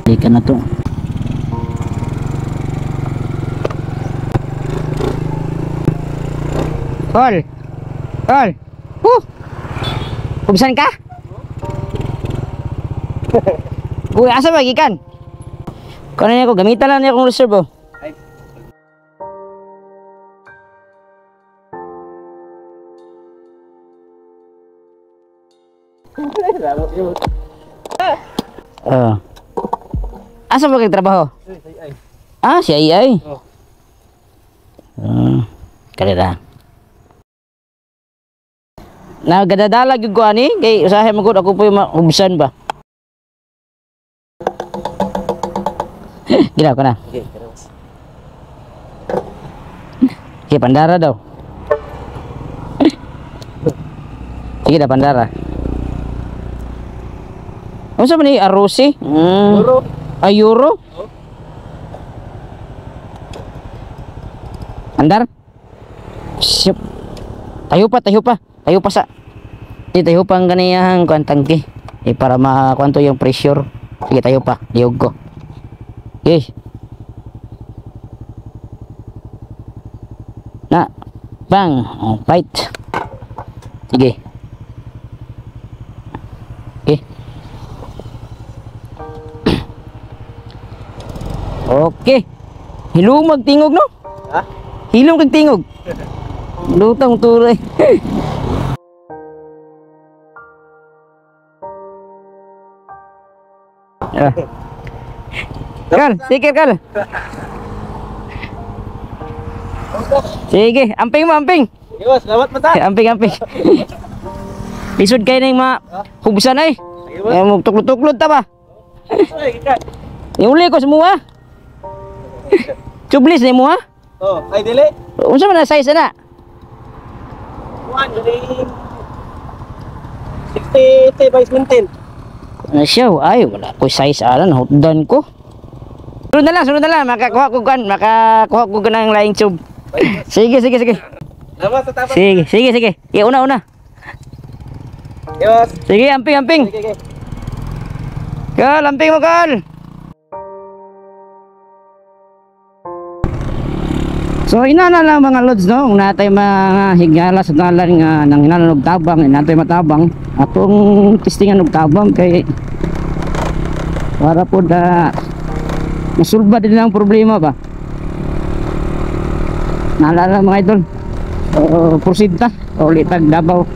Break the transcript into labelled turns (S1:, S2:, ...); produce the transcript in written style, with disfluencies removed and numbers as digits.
S1: Ikan na to. Kol. Kol. Kubisan ka? Uy, asa ba gikan? Kuno niya ko gamitan lang niya akong reserve oh. Asa ba kay trabaho? Ah, si Ay. Kalira. Nagadadalag yung ko ani kay usahay magud ako po yung ubisan ba. Gila ko na. Okay, pandara daw. Sige na pandara. Ano sa man ni Arusi? Euro. Ay euro? Andar? Sip. Tayo pa sa. Di tayo pa ang ganiyang kuan tangke. Para makuanto yung pressure. Sige tayo pa, liog ko. Okay. Na. Bang. Fight. Sige. Okay. Okay. Hilong magtingog no? Ha? Hilong kag tingog. Lutang tuloy. Kal, sige Kal. Sige, amping mo, amping.
S2: Yo, salamat mata.
S1: Amping. Lisod kayo na yung mga hubusan ay. Magtuklod-tuklod ta ba? Yung uli ko semua. Chublis na mo ha?
S2: Oh, ay dili.
S1: Unsa man na size na?
S2: Kuan dili. 60 by 10.
S1: Ano siya? Ay, wala ko size alan, hotdan ko. Sunod na lang, makakuha ko ng laing tube. Sige.
S2: Lawas sa tapat.
S1: Sige. Una.
S2: Yes.
S1: Sige, amping.
S2: Okay.
S1: Kal, amping mo Kal. So inana lang mga lods no, kung natay mga higala sa talan nga nang hinananog tabang, natay matabang atong testingan og tabang kay para po da masulba din ang problema ba. Naalala mga idol, proceed ta ulit tag Davao.